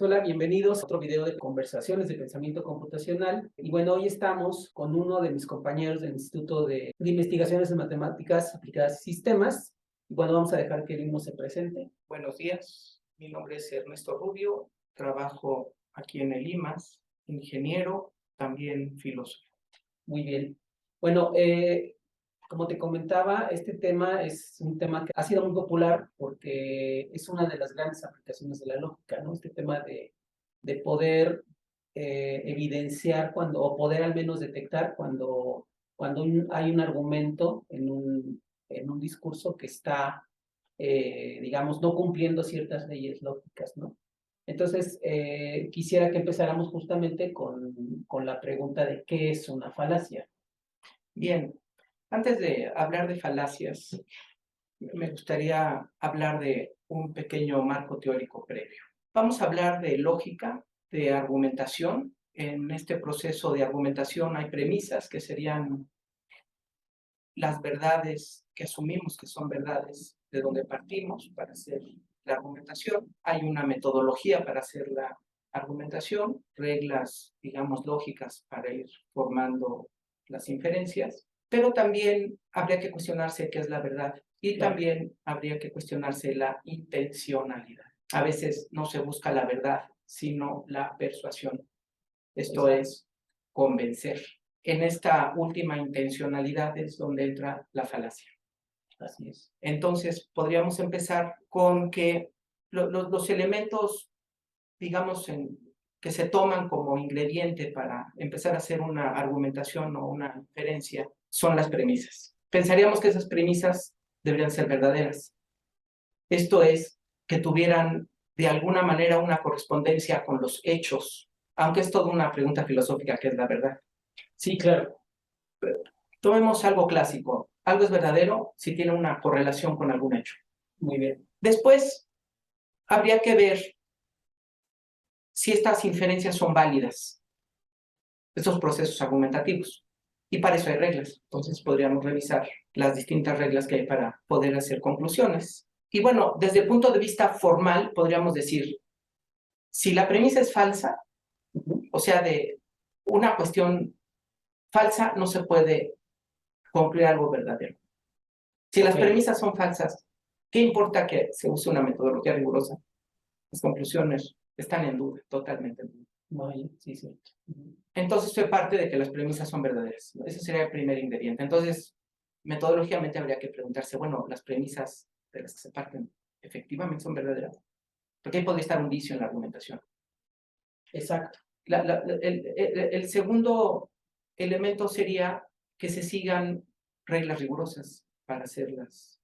Hola, bienvenidos a otro video de conversaciones de pensamiento computacional. Y bueno, hoy estamos con uno de mis compañeros del Instituto de Investigaciones en Matemáticas Aplicadas y Sistemas. Y bueno, vamos a dejar que el mismo se presente. Buenos días, mi nombre es Ernesto Rubio, trabajo aquí en el IMAS, ingeniero, también filósofo. Muy bien. Bueno, como te comentaba, este tema es un tema que ha sido muy popular porque es una de las grandes aplicaciones de la lógica, ¿no? Este tema de poder evidenciar cuando, o poder al menos detectar cuando hay un argumento en un discurso que está, digamos, no cumpliendo ciertas leyes lógicas, ¿no? Entonces, quisiera que empezáramos justamente con la pregunta de qué es una falacia. Bien, antes de hablar de falacias, me gustaría hablar de un pequeño marco teórico previo. Vamos a hablar de lógica, de argumentación. En este proceso de argumentación hay premisas que serían las verdades que asumimos que son verdades de donde partimos para hacer la argumentación. Hay una metodología para hacer la argumentación, reglas, digamos, lógicas para ir formando las inferencias, pero también habría que cuestionarse qué es la verdad y también habría que cuestionarse la intencionalidad. A veces no se busca la verdad, sino la persuasión. Esto es convencer. En esta última intencionalidad es donde entra la falacia. Así es. Entonces, podríamos empezar con que los elementos, digamos, que se toman como ingrediente para empezar a hacer una argumentación o una inferencia son las premisas. Pensaríamos que esas premisas deberían ser verdaderas. Esto es, que tuvieran de alguna manera una correspondencia con los hechos, aunque es toda una pregunta filosófica que es la verdad. Sí, claro. Tomemos algo clásico. Algo es verdadero si tiene una correlación con algún hecho. Muy bien. Después, habría que ver si estas inferencias son válidas, estos procesos argumentativos. Y para eso hay reglas. Entonces podríamos revisar las distintas reglas que hay para poder hacer conclusiones. Y bueno, desde el punto de vista formal, podríamos decir, si la premisa es falsa, o sea, de una cuestión falsa, no se puede concluir algo verdadero. Si las premisas son falsas, ¿qué importa que se use una metodología rigurosa? Las conclusiones están en duda, totalmente en duda. Vaya, sí, sí. Entonces, soy parte de que las premisas son verdaderas. Ese sería el primer ingrediente. Entonces, metodológicamente habría que preguntarse, bueno, las premisas de las que se parten, ¿efectivamente son verdaderas? Porque ahí podría estar un vicio en la argumentación. Exacto. El segundo elemento sería que se sigan reglas rigurosas para hacer las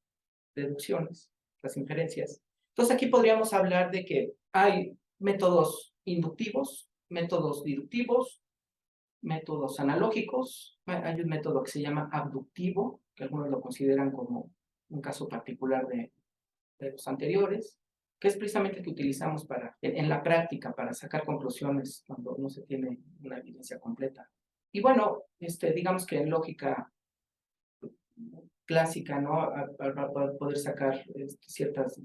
deducciones, las inferencias. Entonces aquí podríamos hablar de que hay métodos inductivos, métodos deductivos, métodos analógicos. Hay un método que se llama abductivo, que algunos lo consideran como un caso particular de los anteriores, que es precisamente el que utilizamos en la práctica para sacar conclusiones cuando no se tiene una evidencia completa. Y bueno, digamos que en lógica clásica, ¿no? Para poder sacar ciertas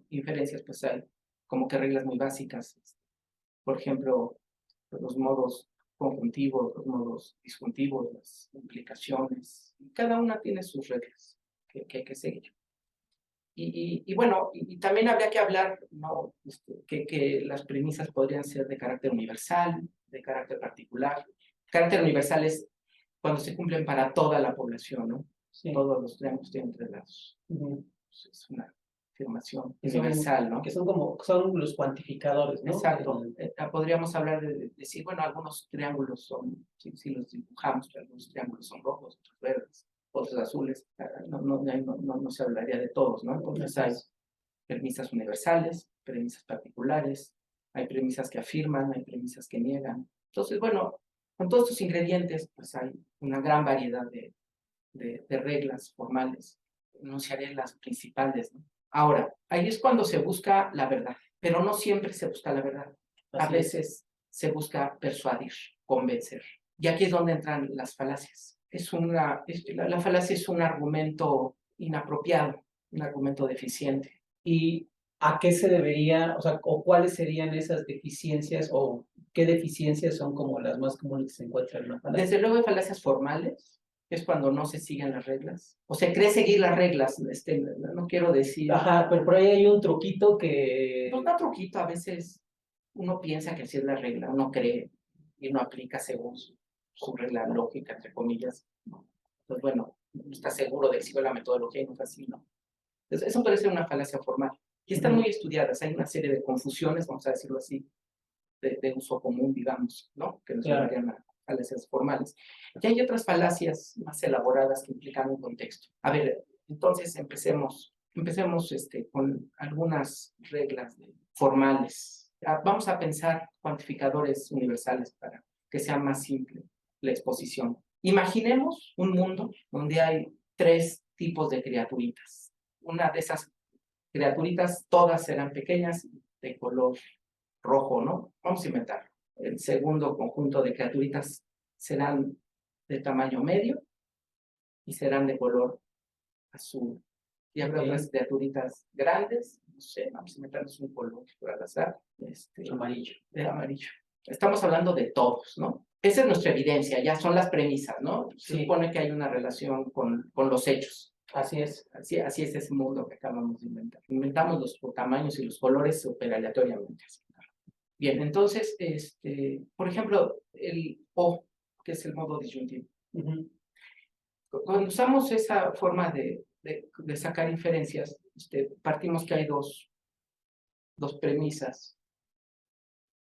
inferencias, pues hay como que reglas muy básicas. Por ejemplo, los modos conjuntivos, los modos disjuntivos, las implicaciones. Cada una tiene sus reglas que hay que seguir. Y bueno, y también habría que hablar, ¿no? Que las premisas podrían ser de carácter universal, de carácter particular. Carácter universal es cuando se cumplen para toda la población, ¿no? Sí. Todos los triángulos tienen 3 lados. Es una afirmación universal, ¿no? Que son los cuantificadores, ¿no? Exacto. Podríamos hablar de decir, bueno, algunos triángulos son, si los dibujamos, algunos triángulos son rojos, otros verdes, otros azules. No se hablaría de todos, ¿no? Entonces hay premisas universales, premisas particulares, hay premisas que afirman, hay premisas que niegan. Entonces, bueno, Con todos estos ingredientes, pues hay una gran variedad de reglas formales. Enunciaré las principales, ¿no? Ahora, ahí es cuando se busca la verdad, pero no siempre se busca la verdad. A Así es. veces se busca persuadir, convencer. Y aquí es donde entran las falacias. La falacia es un argumento inapropiado, un argumento deficiente. ¿Y a qué se debería, o sea, o cuáles serían esas deficiencias o qué deficiencias son como las más comunes que se encuentran en una falacia? Desde luego hay falacias formales, que es cuando no se siguen las reglas, o se cree seguir las reglas, no quiero decir... Ajá, pero por ahí hay un truquito que... Pues no truquito, a veces uno piensa que así es la regla, uno cree y uno aplica según su regla lógica, entre comillas. Pues bueno, no está seguro de que sigue la metodología y no es así, ¿no? Entonces, eso puede ser una falacia formal. Y están muy estudiadas, hay una serie de confusiones, vamos a decirlo así, de uso común, digamos, ¿no? Que nos llevarían a falacias formales. Y hay otras falacias más elaboradas que implican un contexto. A ver, entonces empecemos con algunas reglas formales. Vamos a pensar cuantificadores universales para que sea más simple la exposición. Imaginemos un mundo donde hay 3 tipos de criaturitas. Una de esas criaturitas, todas serán pequeñas, de color rojo, ¿no? Vamos a inventar. El segundo conjunto de criaturitas serán de tamaño medio y serán de color azul. Y habrá otras criaturitas grandes, no sé, vamos a inventarnos un color por al azar, Amarillo. Amarillo. Estamos hablando de todos, ¿no? Esa es nuestra evidencia, ya son las premisas, ¿no? Se supone que hay una relación con los hechos. Así es. Así es ese mundo que acabamos de inventar. Inventamos los tamaños y los colores súper aleatoriamente. Bien, entonces, por ejemplo, el O, que es el modo disyuntivo. Cuando usamos esa forma de sacar inferencias, partimos que hay dos premisas,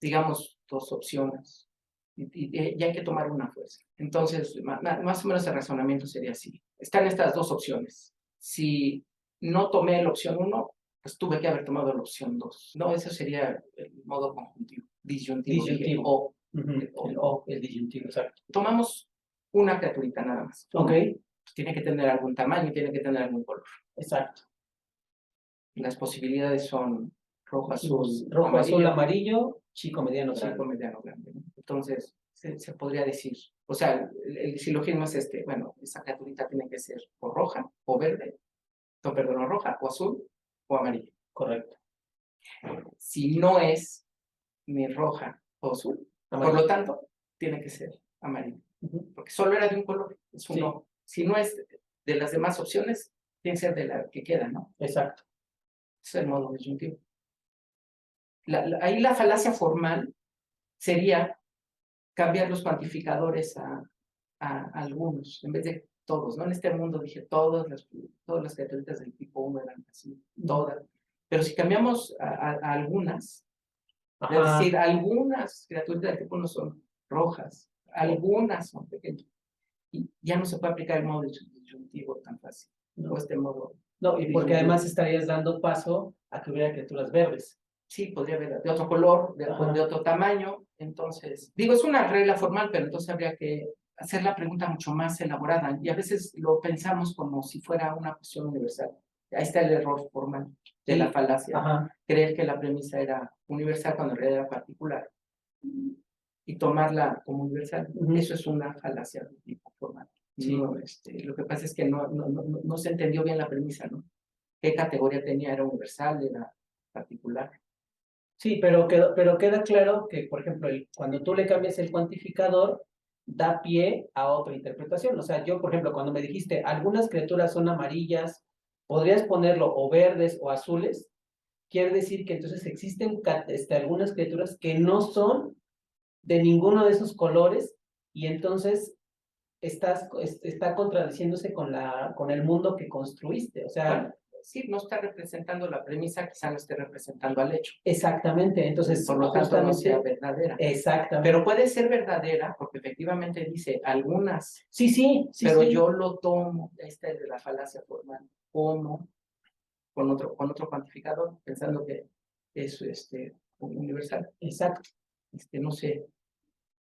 digamos, 2 opciones, y hay que tomar una fuerza. Entonces, más o menos el razonamiento sería así. Están estas 2 opciones. Si no tomé la opción 1, pues tuve que haber tomado la opción 2. No, eso sería el modo conjuntivo, disyuntivo. Disyuntivo. El disyuntivo, exacto. Tomamos una criaturita nada más. Ok. Pues tiene que tener algún tamaño, tiene que tener algún color. Exacto. Las posibilidades son rojo, azul, rojo, amarillo, azul, amarillo, chico, mediano, grande. Chico, mediano, grande, ¿no? Entonces, se podría decir, o sea, el silogismo es bueno, esa criaturita tiene que ser o roja, o verde, no, perdón, o roja, o azul, o amarillo. Correcto. Si no es ni roja o azul, por lo tanto, tiene que ser amarillo. Porque solo era de un color, es un no. Si no es de las demás opciones, tiene que ser de la que queda, ¿no? Exacto. Es el modo disyuntivo. Ahí la falacia formal sería cambiar los cuantificadores a algunos, en vez de todos, ¿no? En este mundo dije todas las criaturitas del tipo 1 eran así, todas. Pero si cambiamos a algunas, es decir, algunas criaturitas del tipo 1 son rojas, algunas son pequeñas, y ya no se puede aplicar el modo disyuntivo tan fácil, o este modo. No, y porque además estarías dando paso a que hubiera criaturas verdes. Sí, podría haber de otro color, de otro tamaño. Entonces, digo, es una regla formal, pero entonces habría que hacer la pregunta mucho más elaborada. Y a veces lo pensamos como si fuera una cuestión universal. Ahí está el error formal de la falacia. Creer que la premisa era universal cuando en realidad era particular. Y tomarla como universal. Eso es una falacia de tipo formal. Sí. No, lo que pasa es que no se entendió bien la premisa, ¿no? ¿Qué categoría tenía? ¿Era universal? ¿Era particular? Sí, pero queda claro que, por ejemplo, cuando tú le cambias el cuantificador, da pie a otra interpretación. O sea, yo, por ejemplo, cuando me dijiste, algunas criaturas son amarillas, podrías ponerlo o verdes o azules, quiere decir que entonces existen algunas criaturas que no son de ninguno de esos colores y entonces está contradiciéndose con el mundo que construiste. O sea, bueno, sí, no está representando la premisa, quizá no esté representando al hecho. Exactamente, entonces por lo tanto no sea verdadera. Exactamente. Pero puede ser verdadera porque efectivamente dice algunas. Sí, pero yo lo tomo, esta es de la falacia formal, como con otro cuantificador, pensando que es universal. Exacto. No sé,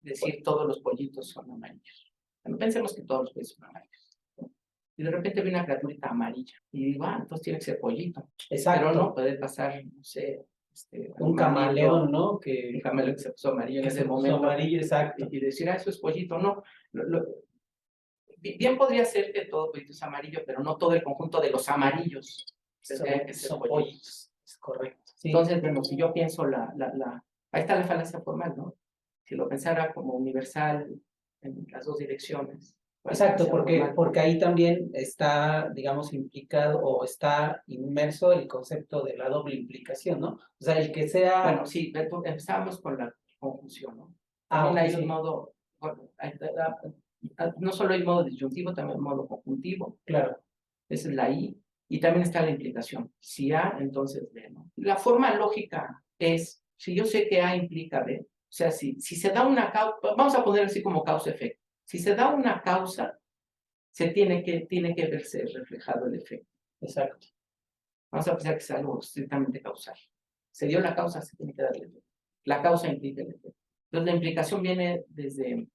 decir todos los pollitos son amarillos. No pensemos que todos los pollitos son amarillos, ¿no? Y de repente ve una criaturita amarilla y digo, entonces tiene que ser pollito. Exacto. Pero no, puede pasar, no sé, un camaleón, ¿no? Un camaleón que se puso amarillo en ese momento. Amarillo, exacto. Y decir, eso es pollito, no. Bien podría ser que todo pollito es amarillo, pero no todo el conjunto de los amarillos tendrían que ser pollitos. Es correcto. Sí. Entonces, bueno, si yo pienso ahí está la falacia formal, ¿no? Si lo pensara como universal en las dos direcciones. Exacto, porque ahí también está, digamos, implicado o está inmerso el concepto de la doble implicación, ¿no? O sea, el que sea... Bueno, sí, empezábamos con la conjunción, ¿no? También hay un modo, bueno, no solo hay modo disyuntivo, también hay modo conjuntivo. Claro. Esa es la I. Y también está la implicación. Si A, entonces B, ¿no? La forma lógica es, si yo sé que A implica B, o sea, si se da una causa, vamos a poner así como causa-efecto. Si se da una causa, tiene que verse reflejado el efecto. Exacto. Vamos a pensar que es algo estrictamente causal. Se dio la causa, se tiene que dar el efecto. La causa implica el efecto. Entonces la implicación viene desde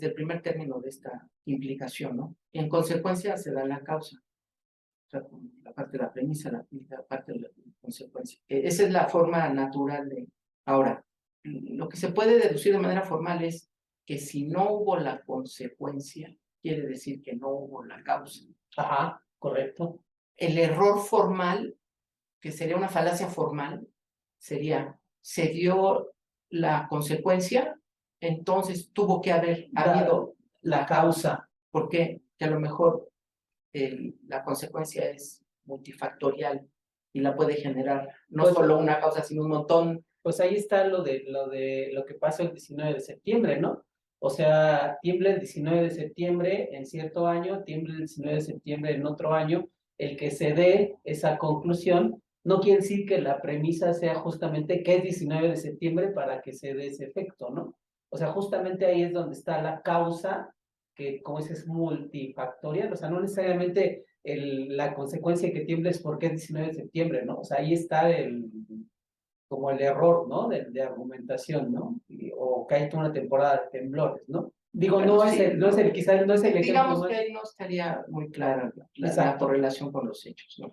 el primer término de esta implicación, ¿no? En consecuencia se da la causa. O sea, la parte de la premisa, la parte de la consecuencia. Esa es la forma natural de... Ahora, lo que se puede deducir de manera formal es que si no hubo la consecuencia, quiere decir que no hubo la causa. Ajá, correcto. El error formal, que sería una falacia formal, sería, se dio la consecuencia, entonces tuvo que haber habido la causa. ¿Por qué? Que a lo mejor la consecuencia es multifactorial y la puede generar no solo una causa, sino un montón. Pues ahí está lo que pasó el 19 de septiembre, ¿no? O sea, tiembla el 19 de septiembre en cierto año, tiembla el 19 de septiembre en otro año. El que se dé esa conclusión no quiere decir que la premisa sea justamente que es 19 de septiembre para que se dé ese efecto, ¿no? O sea, justamente ahí es donde está la causa, que como es multifactorial, o sea, no necesariamente la consecuencia que tiemble es porque es 19 de septiembre, ¿no? O sea, ahí está como el error, ¿no? De argumentación, ¿no? O que hay una temporada de temblores, ¿no? Digo, bueno, quizás no es el ejemplo. Digamos que ahí no estaría muy clara la correlación con los hechos, ¿no?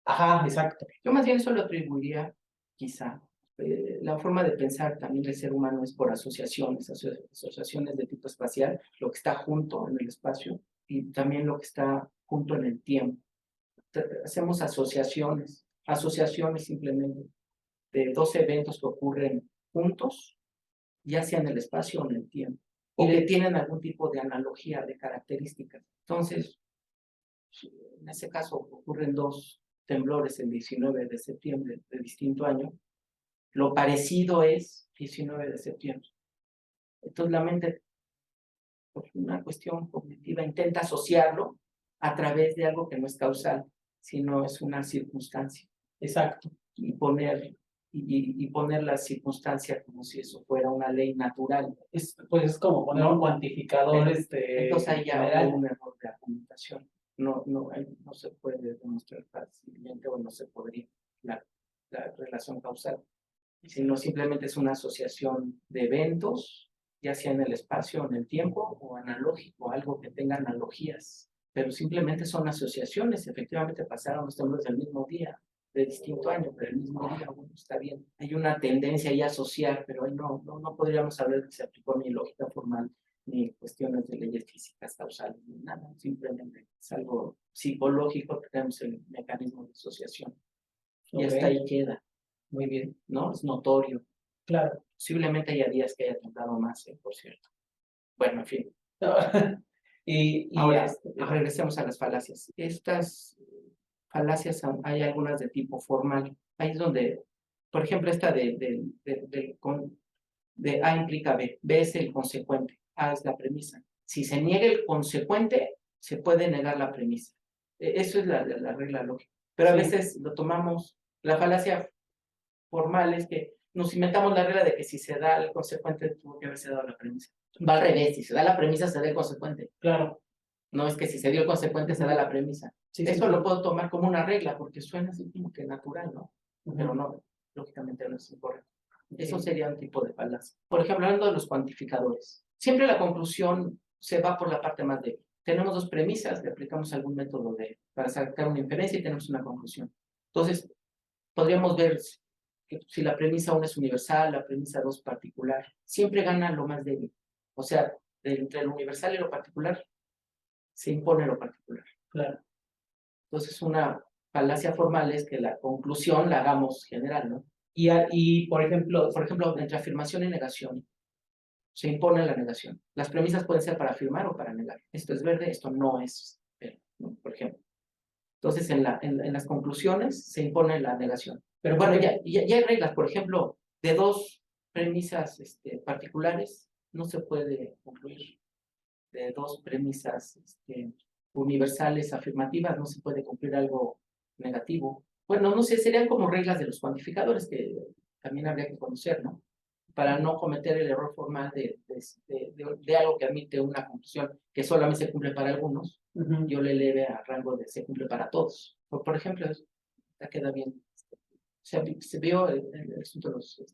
Ajá, exacto. Yo más bien eso lo atribuiría, quizá, la forma de pensar también del ser humano es por asociaciones de tipo espacial, lo que está junto en el espacio y también lo que está junto en el tiempo. Hacemos asociaciones simplemente de dos eventos que ocurren juntos, ya sea en el espacio o en el tiempo, o que tienen algún tipo de analogía, de características. Entonces, en ese caso ocurren dos temblores el 19 de septiembre de distinto año, lo parecido es 19 de septiembre. Entonces la mente, por una cuestión cognitiva, intenta asociarlo a través de algo que no es causal, sino es una circunstancia. Exacto. Y poner la circunstancia como si eso fuera una ley natural. Pues es como poner un cuantificador. Entonces hay ya un error de argumentación. No se puede demostrar fácilmente o no se podría la relación causal, sino simplemente es una asociación de eventos, ya sea en el espacio o en el tiempo, o analógico, algo que tenga analogías, pero simplemente son asociaciones. Efectivamente pasaron los temblores del mismo día, de distinto año, pero el mismo día, bueno, está bien. Hay una tendencia ahí a asociar, pero ahí no podríamos hablar que se aplicó ni lógica formal, ni cuestiones de leyes físicas causales, ni nada. Simplemente es algo psicológico que tenemos el mecanismo de asociación. Y hasta ahí queda. Muy bien, ¿no? Es notorio. Claro. Posiblemente haya días que haya temblado más, por cierto. Bueno, en fin. Ahora, regresemos a las falacias. Estas falacias hay algunas de tipo formal. Ahí es donde, por ejemplo, esta de A implica B. B es el consecuente. A es la premisa. Si se niega el consecuente, se puede negar la premisa. Eso es la regla lógica. Pero a veces lo tomamos, la falacia formal es que nos inventamos la regla de que si se da el consecuente, tuvo que haberse dado la premisa. Va al revés, si se da la premisa, se da el consecuente. Claro. No es que si se dio el consecuente, se da la premisa. Eso lo puedo tomar como una regla, porque suena así como que natural, ¿no? Pero no, lógicamente no es incorrecto. Eso sería un tipo de falacia. Por ejemplo, hablando de los cuantificadores. Siempre la conclusión se va por la parte más débil. Tenemos dos premisas, le aplicamos algún método para sacar una inferencia y tenemos una conclusión. Entonces, podríamos ver que si la premisa 1 es universal, la premisa 2 particular. Siempre gana lo más débil. O sea, entre lo universal y lo particular, se impone lo particular. Claro. Entonces, una falacia formal es que la conclusión la hagamos general, ¿no? Por ejemplo, entre afirmación y negación, se impone la negación. Las premisas pueden ser para afirmar o para negar. Esto es verde, esto no es verde, ¿no? Por ejemplo. Entonces, en las conclusiones se impone la negación. Pero bueno, ya hay reglas. Por ejemplo, de dos premisas particulares no se puede concluir. De dos premisas universales afirmativas no se puede cumplir algo negativo. Bueno, no sé, serían como reglas de los cuantificadores que también habría que conocer, ¿no? Para no cometer el error formal de algo que admite una conclusión que solamente se cumple para algunos, yo le eleve a rango de se cumple para todos. Por ejemplo, ya queda bien. Se vio el asunto de los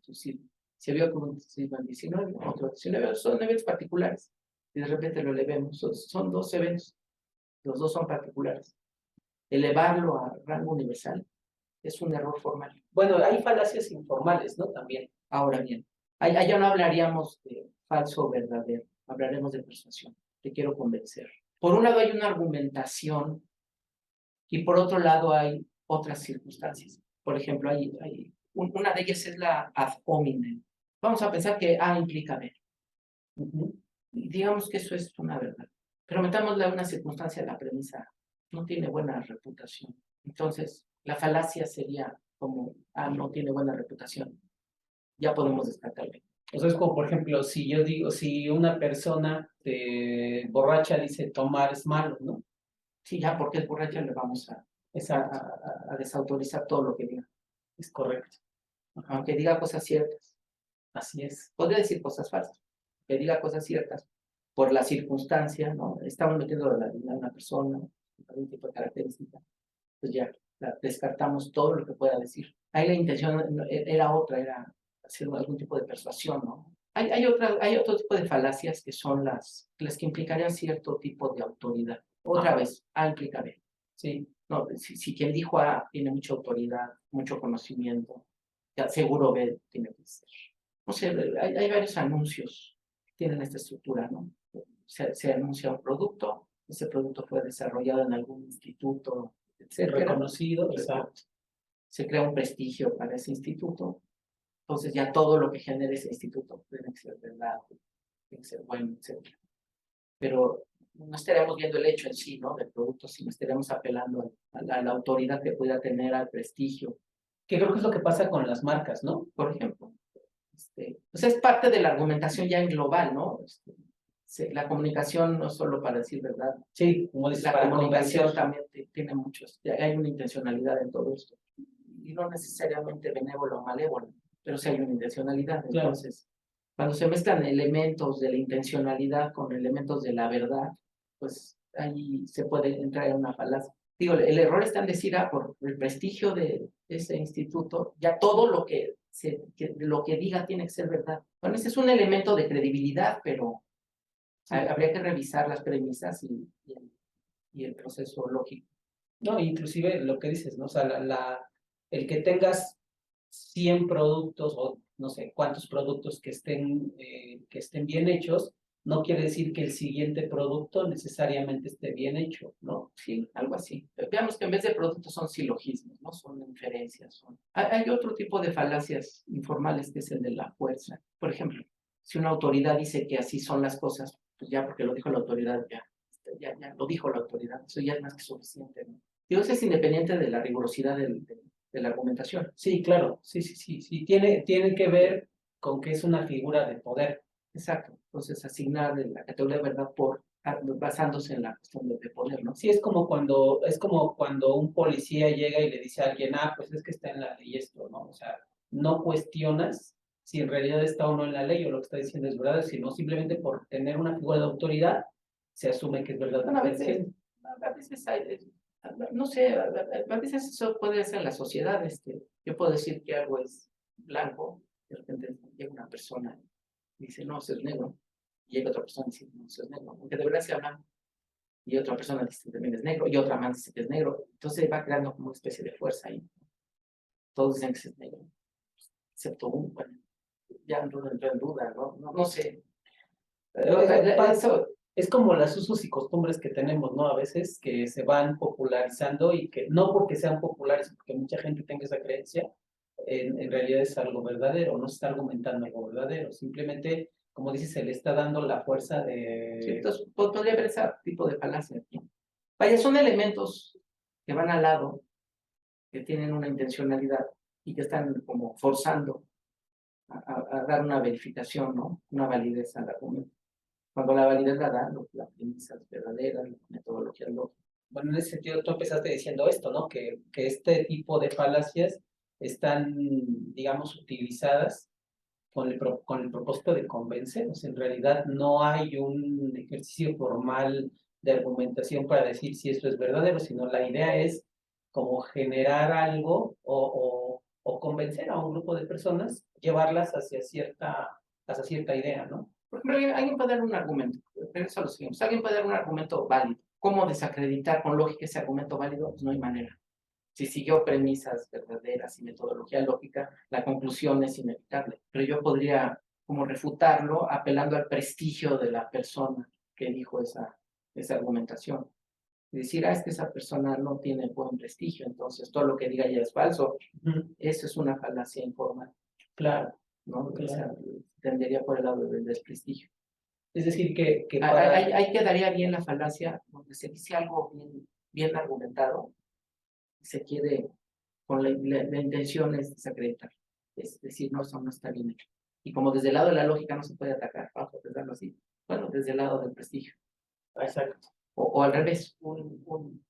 se vio como se iban 19, otro 19, son eventos particulares. Y de repente lo elevemos. Son dos eventos, los dos son particulares. Elevarlo a rango universal es un error formal. Bueno, hay falacias informales, ¿no? También. Ahora bien, allá no hablaríamos de falso o verdadero, hablaremos de persuasión. Te quiero convencer. Por un lado hay una argumentación y por otro lado hay otras circunstancias. Por ejemplo, una de ellas es la ad hominem. Vamos a pensar que A implica B. Digamos que eso es una verdad. Pero metámosle una circunstancia de la premisa. No tiene buena reputación. Entonces, la falacia sería como A no tiene buena reputación. Ya podemos descartarlo. O sea, es como, por ejemplo, si una persona borracha dice tomar es malo, ¿no? Sí, ya porque es borracha le vamos a desautorizar todo lo que diga. Es correcto. Aunque diga cosas ciertas. Así es. Podría decir cosas falsas. Que diga cosas ciertas por la circunstancia, ¿no? Estamos metiendo a una persona, algún tipo de característica. Pues ya descartamos todo lo que pueda decir. Ahí la intención era otra, era hacer algún tipo de persuasión, ¿no? Hay otro tipo de falacias que son las que implicarían cierto tipo de autoridad. Otra vez, A implica B. Sí. No, si quien dijo A tiene mucha autoridad, mucho conocimiento, ya seguro B tiene que ser. No sé, hay varios anuncios que tienen esta estructura, ¿no? Se anuncia un producto, ese producto fue desarrollado en algún instituto, etcétera. Reconocido, exacto. Se crea un prestigio para ese instituto, entonces ya todo lo que genere ese instituto tiene que ser verdad, tiene que ser bueno, etcétera. Pero no estaríamos viendo el hecho en sí, ¿no? Del producto, sino estaríamos apelando a la autoridad que pueda tener, al prestigio. Que creo que es lo que pasa con las marcas, ¿no? Por ejemplo. Pues es parte de la argumentación ya en global, ¿no? La comunicación no es solo para decir verdad. Sí, como dices, la comunicación también tiene muchos, hay una intencionalidad en todo esto. Y no necesariamente benévola o malévola, pero sí hay una intencionalidad. Claro. Entonces, cuando se mezclan elementos de la intencionalidad con elementos de la verdad, pues ahí se puede entrar en una falacia. Digo, el error está en decir, por el prestigio de ese instituto, ya todo lo que diga tiene que ser verdad. Bueno, ese es un elemento de credibilidad, pero sí, habría que revisar las premisas y el proceso lógico. No, inclusive lo que dices, ¿no? O sea, el que tengas 100 productos o no sé cuántos productos que estén bien hechos, no quiere decir que el siguiente producto necesariamente esté bien hecho, ¿no? Sí, algo así. Veamos que en vez de productos son silogismos, ¿no? Son inferencias. Hay otro tipo de falacias informales que es el de la fuerza. Por ejemplo, si una autoridad dice que así son las cosas, pues ya porque lo dijo la autoridad, ya lo dijo la autoridad. Eso ya es más que suficiente, ¿no? Digo, eso es independiente de la rigurosidad de la argumentación. Sí, claro. Sí. Tiene que ver con que es una figura de poder. Exacto. Entonces, asignar la categoría de verdad basándose en la cuestión de poder, ¿no? Sí, es como cuando un policía llega y le dice a alguien, pues es que está en la ley esto, ¿no? O sea, no cuestionas si en realidad está o no en la ley o lo que está diciendo es verdad, sino simplemente por tener una figura de autoridad se asume que es verdad. Bueno, a veces hay, no sé, a veces eso puede ser en la sociedad. Yo puedo decir que algo es blanco, De repente llega una persona y dice, no, eso es negro. Y llega otra persona y dice, no, eso es negro. Aunque de verdad sea blanco. Y otra persona dice que también es negro. Y otra más dice que es negro. Entonces va creando como una especie de fuerza ahí. Todos dicen que es negro. Excepto uno. Bueno, ya no entró en duda, ¿no? No sé. Eso, Es como los usos y costumbres que tenemos, ¿no? A veces que se van popularizando y que no porque sean populares, porque mucha gente tenga esa creencia, en realidad es algo verdadero, no se está argumentando algo verdadero, simplemente, como dices, se le está dando la fuerza sí, de... entonces podría haber ese tipo de falacia aquí. Vaya, son elementos que van al lado, que tienen una intencionalidad y que están como forzando a dar una verificación, ¿no? Una validez al argumento. Cuando la validez la da, la premisa es verdadera, la metodología es lógica. Bueno, en ese sentido, tú empezaste diciendo esto, ¿no? Que este tipo de falacias están, digamos, utilizadas con el propósito de convencer. O sea, en realidad no hay un ejercicio formal de argumentación para decir si esto es verdadero, sino la idea es como generar algo o convencer a un grupo de personas, llevarlas hacia cierta idea, ¿no? Por ejemplo, alguien puede dar un argumento, pero eso lo seguimos. Alguien puede dar un argumento válido. ¿Cómo desacreditar con lógica ese argumento válido? Pues no hay manera. Si siguió premisas verdaderas y metodología lógica, la conclusión es inevitable. Pero yo podría como refutarlo apelando al prestigio de la persona que dijo esa argumentación. Y decir, es que esa persona no tiene buen prestigio, entonces todo lo que diga ya es falso. Eso es una falacia informal. Claro, ¿No? claro. O sea, tendería por el lado del desprestigio. Es decir, que para... Ahí quedaría bien la falacia donde se dice algo bien argumentado, se quiere, con la intención es desacreditar. Es decir, no, eso no está bien hecho. Y como desde el lado de la lógica no se puede atacar, vamos a pensarlo así, bueno, desde el lado del prestigio. Exacto. O al revés, un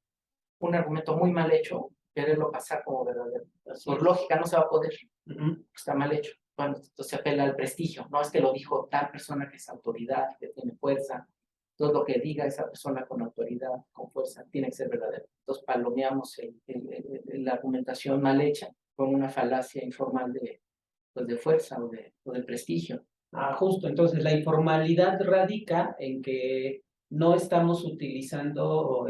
argumento muy mal hecho, quererlo pasar como verdadero. Por lógica no se va a poder, está mal hecho. Bueno, entonces se apela al prestigio, no es que lo dijo tal persona que es autoridad, que tiene fuerza, todo lo que diga esa persona con autoridad, con fuerza, tiene que ser verdadero. Entonces palomeamos la argumentación mal hecha con una falacia informal pues de fuerza o de prestigio. Ah, justo, entonces la informalidad radica en que no estamos utilizando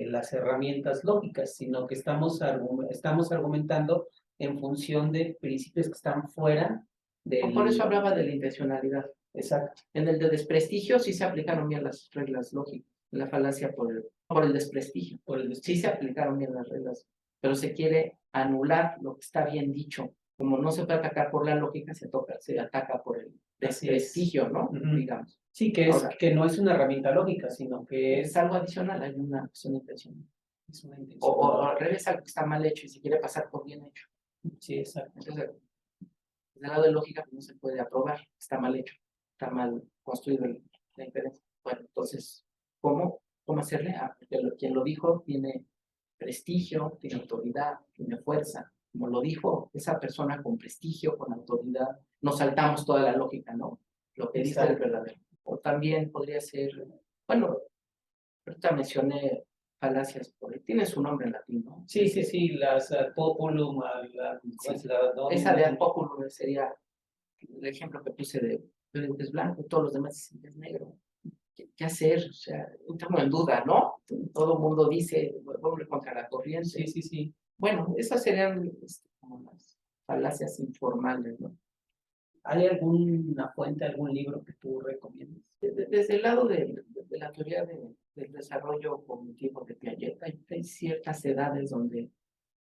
las herramientas lógicas, sino que estamos argumentando en función de principios que están fuera del... Por eso hablaba de la intencionalidad. Exacto. En el de desprestigio sí se aplicaron bien las reglas lógicas. En la falacia por el desprestigio. Sí se aplicaron bien las reglas, pero se quiere anular lo que está bien dicho. Como no se puede atacar por la lógica, se ataca por el desprestigio, ¿no? Digamos. Sí, Ahora, que no es una herramienta lógica, sino que es algo adicional, hay una intención. Es una intención. O al revés, algo que está mal hecho y se quiere pasar por bien hecho. Sí, exacto. Entonces, desde el lado de lógica, pues no se puede aprobar, está mal hecho, está mal construido la inferencia. Bueno, entonces, ¿cómo hacerle? Porque quien lo dijo tiene prestigio, tiene autoridad, tiene fuerza. Como lo dijo esa persona con prestigio, con autoridad, nos saltamos toda la lógica, ¿no? Lo que dice es verdadero. O también podría ser, bueno, ahorita mencioné falacias, tiene su nombre en latín, ¿no? Sí, las ad populum, esa de ad populum sería el ejemplo que puse de es blanco, todos los demás dicen que es negro. ¿Qué hacer? O sea, entramos en duda, ¿no? Todo el mundo dice, voy contra la corriente. Sí. Bueno, esas serían como las falacias informales, ¿no? ¿Hay alguna fuente, algún libro que tú recomiendes? Desde el lado de la teoría del desarrollo cognitivo de Piaget, hay ciertas edades donde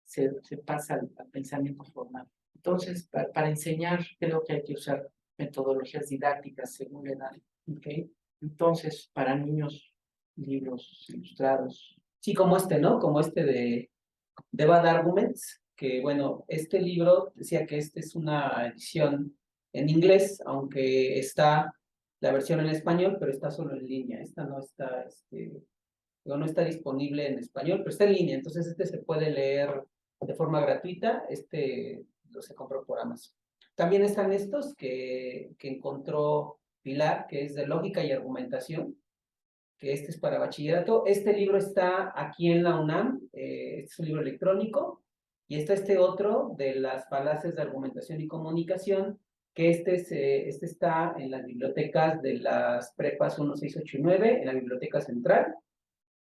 se pasa al pensamiento formal. Entonces, para enseñar, creo que hay que usar metodologías didácticas según la edad. Okay. Entonces, para niños, libros ilustrados. Sí, como este, ¿no? Como este de Bad Arguments, que bueno, este libro decía que esta es una edición en inglés, aunque está la versión en español, pero está solo en línea. Esta no está, no está disponible en español, pero está en línea, entonces este se puede leer de forma gratuita, lo se compró por Amazon. También están estos que encontró Pilar, que es de lógica y argumentación, que este es para bachillerato. Este libro está aquí en la UNAM, este es un libro electrónico, y está este otro de las falacias de argumentación y comunicación, que este está en las bibliotecas de las prepas 1, 6, 8 y 9, en la Biblioteca Central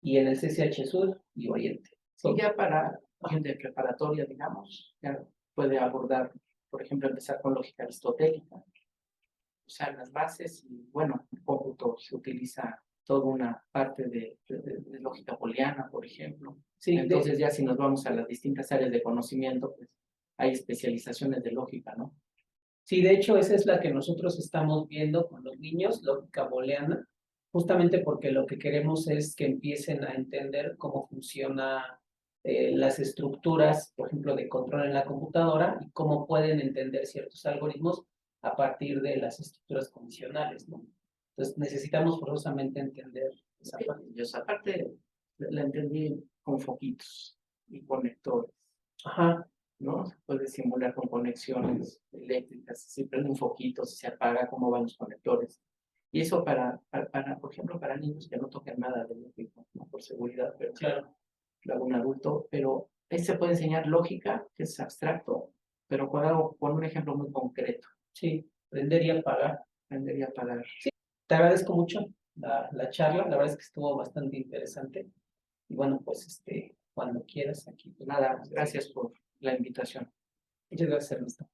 y en el CCH Sur y Oriente. Y ya para alguien de preparatoria, digamos, ya puede abordar, por ejemplo, empezar con lógica aristotélica, usar las bases y, bueno, en cómputo se utiliza toda una parte de lógica booleana, por ejemplo. Sí, Entonces ya si nos vamos a las distintas áreas de conocimiento, pues hay especializaciones de lógica, ¿no? sí, de hecho, esa es la que nosotros estamos viendo con los niños, lógica booleana, justamente porque lo que queremos es que empiecen a entender cómo funciona las estructuras, por ejemplo, de control en la computadora y cómo pueden entender ciertos algoritmos a partir de las estructuras condicionales, ¿no? Entonces, necesitamos forzosamente entender esa parte. Yo esa parte la entendí con foquitos y conectores. Ajá, ¿No? Se puede simular con conexiones eléctricas, si prende un foquito, si se apaga, cómo van los conectores. Y eso por ejemplo, para niños que no tocan nada de lógica, ¿no? Por seguridad, pero claro, lo hago un adulto, pero ahí se puede enseñar lógica, que es abstracto, pero con un ejemplo muy concreto. sí, prender y apagar. Aprender y apagar. Te agradezco mucho la charla, la verdad es que estuvo bastante interesante. Y bueno, pues cuando quieras aquí. Pues nada, gracias por la invitación. Muchas gracias, Ernesto.